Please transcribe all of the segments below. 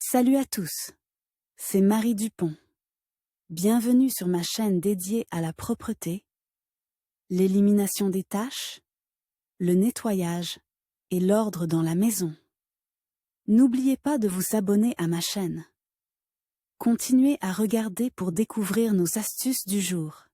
Salut à tous, c'est Marie Dupont. Bienvenue sur ma chaîne dédiée à la propreté, l'élimination des taches, le nettoyage et l'ordre dans la maison. N'oubliez pas de vous abonner à ma chaîne. Continuez à regarder pour découvrir nos astuces du jour.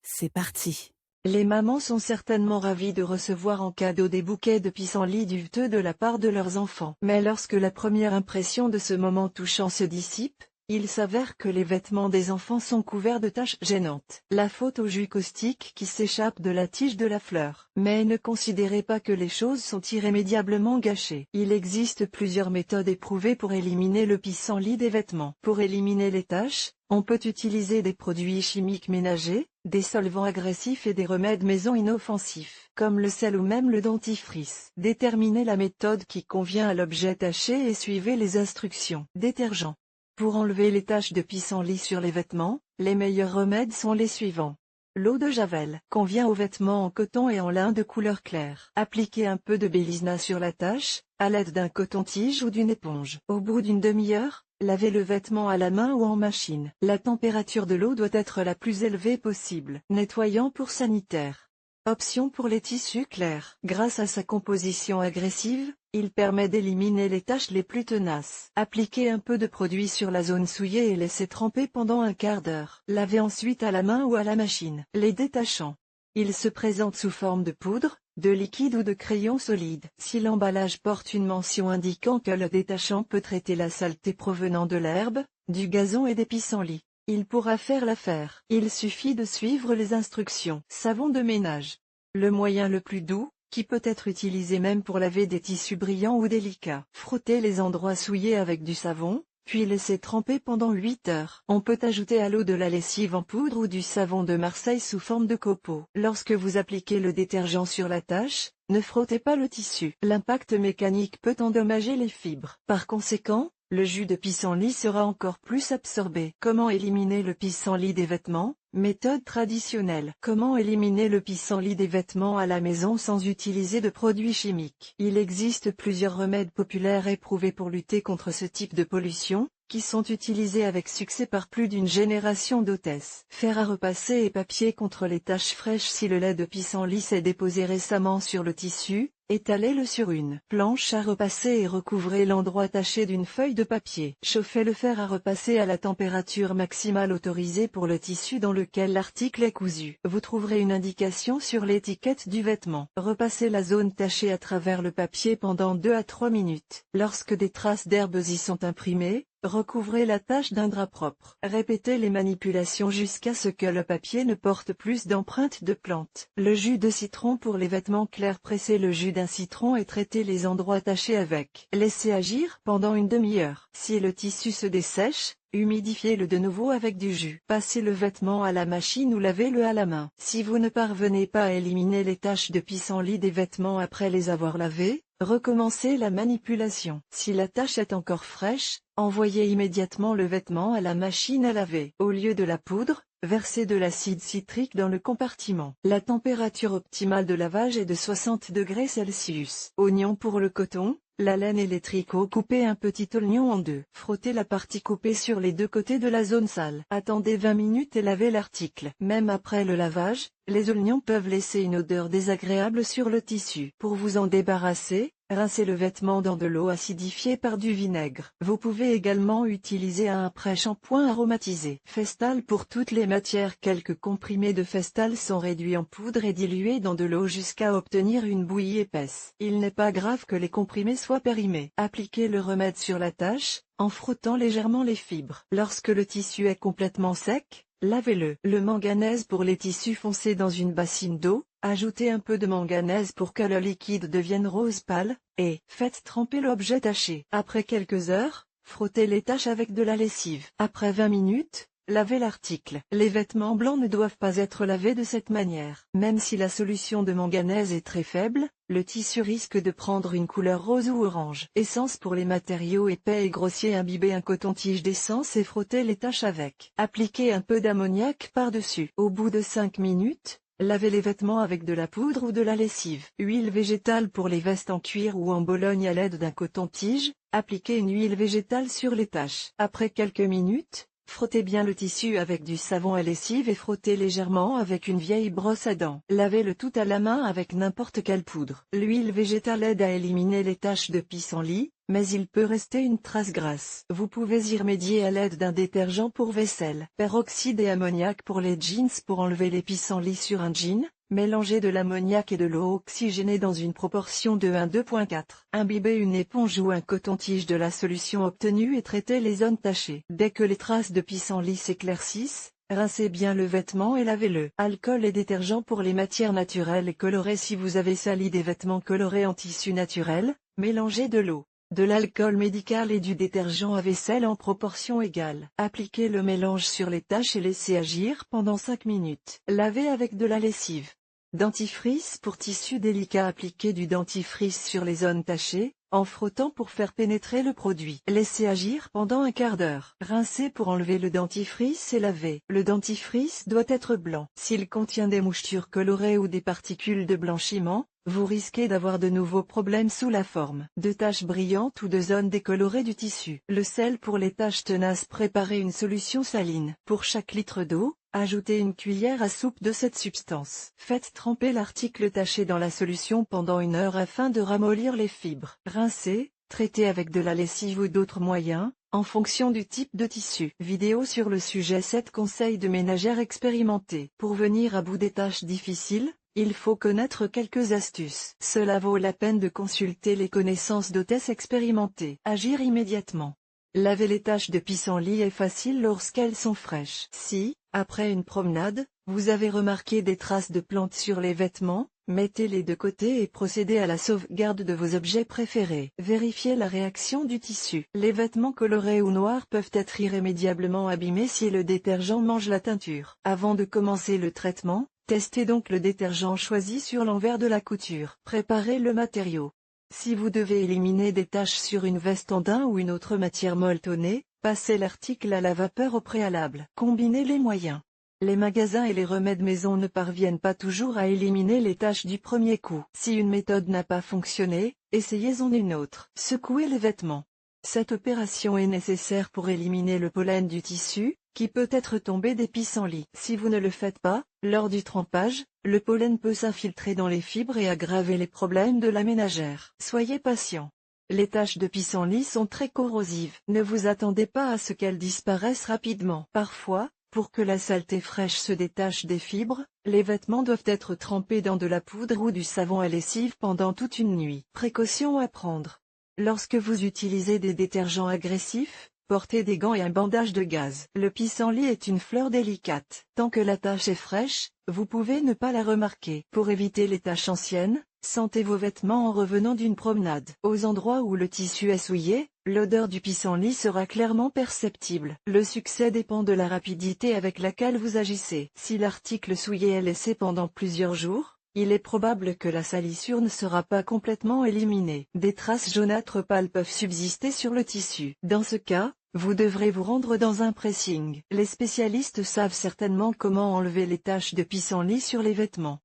C'est parti! Les mamans sont certainement ravies de recevoir en cadeau des bouquets de pissenlits duveteux de la part de leurs enfants. Mais lorsque la première impression de ce moment touchant se dissipe, il s'avère que les vêtements des enfants sont couverts de taches gênantes. La faute au jus caustique qui s'échappe de la tige de la fleur. Mais ne considérez pas que les choses sont irrémédiablement gâchées. Il existe plusieurs méthodes éprouvées pour éliminer le pissenlit des vêtements. Pour éliminer les taches, on peut utiliser des produits chimiques ménagers, des solvants agressifs et des remèdes maison inoffensifs, comme le sel ou même le dentifrice. Déterminez la méthode qui convient à l'objet taché et suivez les instructions. Détergent. Pour enlever les taches de pissenlit sur les vêtements, les meilleurs remèdes sont les suivants. L'eau de Javel convient aux vêtements en coton et en lin de couleur claire. Appliquez un peu de Bélisna sur la tache, à l'aide d'un coton-tige ou d'une éponge. Au bout d'une demi-heure, lavez le vêtement à la main ou en machine. La température de l'eau doit être la plus élevée possible. Nettoyant pour sanitaire. Option pour les tissus clairs. Grâce à sa composition agressive, il permet d'éliminer les taches les plus tenaces. Appliquez un peu de produit sur la zone souillée et laissez tremper pendant un quart d'heure. Lavez ensuite à la main ou à la machine. Les détachants. Ils se présentent sous forme de poudre, de liquide ou de crayon solide. Si l'emballage porte une mention indiquant que le détachant peut traiter la saleté provenant de l'herbe, du gazon et des pissenlits, il pourra faire l'affaire. Il suffit de suivre les instructions. Savon de ménage. Le moyen le plus doux, qui peut être utilisé même pour laver des tissus brillants ou délicats. Frottez les endroits souillés avec du savon, puis laissez tremper pendant 8 heures. On peut ajouter à l'eau de la lessive en poudre ou du savon de Marseille sous forme de copeaux. Lorsque vous appliquez le détergent sur la tache, ne frottez pas le tissu. L'impact mécanique peut endommager les fibres. Par conséquent, le jus de pissenlit sera encore plus absorbé. Comment éliminer le pissenlit des vêtements? Méthode traditionnelle. Comment éliminer le pissenlit des vêtements à la maison sans utiliser de produits chimiques? Il existe plusieurs remèdes populaires éprouvés pour lutter contre ce type de pollution, qui sont utilisés avec succès par plus d'une génération d'hôtesses. Fer à repasser et papier contre les taches fraîches. Si le lait de pissenlit s'est déposé récemment sur le tissu, étalez-le sur une planche à repasser et recouvrez l'endroit taché d'une feuille de papier. Chauffez le fer à repasser à la température maximale autorisée pour le tissu dans lequel l'article est cousu. Vous trouverez une indication sur l'étiquette du vêtement. Repassez la zone tachée à travers le papier pendant 2 à 3 minutes. Lorsque des traces d'herbes y sont imprimées, recouvrez la tache d'un drap propre. Répétez les manipulations jusqu'à ce que le papier ne porte plus d'empreintes de plantes. Le jus de citron pour les vêtements clairs. Pressez le jus d'un citron et traitez les endroits tachés avec. Laissez agir pendant une demi-heure. Si le tissu se dessèche, humidifiez-le de nouveau avec du jus. Passez le vêtement à la machine ou lavez-le à la main. Si vous ne parvenez pas à éliminer les taches de pissenlit des vêtements après les avoir lavés, recommencez la manipulation. Si la tache est encore fraîche, envoyez immédiatement le vêtement à la machine à laver. Au lieu de la poudre, versez de l'acide citrique dans le compartiment. La température optimale de lavage est de 60 degrés Celsius. Oignon pour le coton, la laine et les tricots. Coupez un petit oignon en deux. Frottez la partie coupée sur les deux côtés de la zone sale. Attendez 20 minutes et lavez l'article. Même après le lavage, les oignons peuvent laisser une odeur désagréable sur le tissu. Pour vous en débarrasser, rincez le vêtement dans de l'eau acidifiée par du vinaigre. Vous pouvez également utiliser un après-shampoing aromatisé. Festal pour toutes les matières. Quelques comprimés de Festal sont réduits en poudre et dilués dans de l'eau jusqu'à obtenir une bouillie épaisse. Il n'est pas grave que les comprimés soient périmés. Appliquez le remède sur la tache, en frottant légèrement les fibres. Lorsque le tissu est complètement sec, lavez-le. Le manganèse pour les tissus foncés dans une bassine d'eau. Ajoutez un peu de manganèse pour que le liquide devienne rose pâle, et faites tremper l'objet taché. Après quelques heures, frottez les taches avec de la lessive. Après 20 minutes, lavez l'article. Les vêtements blancs ne doivent pas être lavés de cette manière. Même si la solution de manganèse est très faible, le tissu risque de prendre une couleur rose ou orange. Essence pour les matériaux épais et grossiers. Imbibez un coton-tige d'essence et frottez les taches avec. Appliquez un peu d'ammoniac par-dessus. Au bout de 5 minutes, lavez les vêtements avec de la poudre ou de la lessive. Huile végétale pour les vestes en cuir ou en Bologne à l'aide d'un coton-tige. Appliquez une huile végétale sur les taches. Après quelques minutes, frottez bien le tissu avec du savon à lessive et frottez légèrement avec une vieille brosse à dents. Lavez le tout à la main avec n'importe quelle poudre. L'huile végétale aide à éliminer les taches de pissenlit, mais il peut rester une trace grasse. Vous pouvez y remédier à l'aide d'un détergent pour vaisselle. Peroxyde et ammoniac pour les jeans. Pour enlever les pissenlits sur un jean, mélangez de l'ammoniac et de l'eau oxygénée dans une proportion de 1:2.4. Imbibez une éponge ou un coton-tige de la solution obtenue et traitez les zones tachées. Dès que les traces de pissenlit s'éclaircissent, rincez bien le vêtement et lavez-le. Alcool et détergent pour les matières naturelles et colorées. Si vous avez sali des vêtements colorés en tissu naturel, mélangez de l'eau, de l'alcool médical et du détergent à vaisselle en proportion égale. Appliquez le mélange sur les taches et laissez agir pendant 5 minutes. Lavez avec de la lessive. Dentifrice pour tissu délicat. Appliquez du dentifrice sur les zones tachées, en frottant pour faire pénétrer le produit. Laissez agir pendant un quart d'heure. Rincez pour enlever le dentifrice et lavez. Le dentifrice doit être blanc. S'il contient des mouchetures colorées ou des particules de blanchiment, vous risquez d'avoir de nouveaux problèmes sous la forme de taches brillantes ou de zones décolorées du tissu. Le sel pour les taches tenaces. Préparez une solution saline. Pour chaque litre d'eau, ajoutez une cuillère à soupe de cette substance. Faites tremper l'article taché dans la solution pendant 1 heure afin de ramollir les fibres. Rincez, traitez avec de la lessive ou d'autres moyens, en fonction du type de tissu. Vidéo sur le sujet. 7 conseils de ménagère expérimentée. Pour venir à bout des tâches difficiles, il faut connaître quelques astuces. Cela vaut la peine de consulter les connaissances d'hôtesse expérimentée. Agir immédiatement. Laver les taches de pissenlit est facile lorsqu'elles sont fraîches. Si, après une promenade, vous avez remarqué des traces de plantes sur les vêtements, mettez-les de côté et procédez à la sauvegarde de vos objets préférés. Vérifiez la réaction du tissu. Les vêtements colorés ou noirs peuvent être irrémédiablement abîmés si le détergent mange la teinture. Avant de commencer le traitement, testez donc le détergent choisi sur l'envers de la couture. Préparez le matériau. Si vous devez éliminer des taches sur une veste en daim ou une autre matière molletonnée, passez l'article à la vapeur au préalable. Combinez les moyens. Les magasins et les remèdes maison ne parviennent pas toujours à éliminer les taches du premier coup. Si une méthode n'a pas fonctionné, essayez-en une autre. Secouez les vêtements. Cette opération est nécessaire pour éliminer le pollen du tissu, qui peut être tombé des pissenlits. Si vous ne le faites pas, lors du trempage, le pollen peut s'infiltrer dans les fibres et aggraver les problèmes de la ménagère. Soyez patient. Les taches de pissenlit sont très corrosives. Ne vous attendez pas à ce qu'elles disparaissent rapidement. Parfois, pour que la saleté fraîche se détache des fibres, les vêtements doivent être trempés dans de la poudre ou du savon à lessive pendant toute une nuit. Précautions à prendre. Lorsque vous utilisez des détergents agressifs, portez des gants et un bandage de gaz. Le pissenlit est une fleur délicate. Tant que la tache est fraîche, vous pouvez ne pas la remarquer. Pour éviter les taches anciennes, sentez vos vêtements en revenant d'une promenade. Aux endroits où le tissu est souillé, l'odeur du pissenlit sera clairement perceptible. Le succès dépend de la rapidité avec laquelle vous agissez. Si l'article souillé est laissé pendant plusieurs jours, il est probable que la salissure ne sera pas complètement éliminée. Des traces jaunâtres pâles peuvent subsister sur le tissu. Dans ce cas, vous devrez vous rendre dans un pressing. Les spécialistes savent certainement comment enlever les taches de pissenlit sur les vêtements.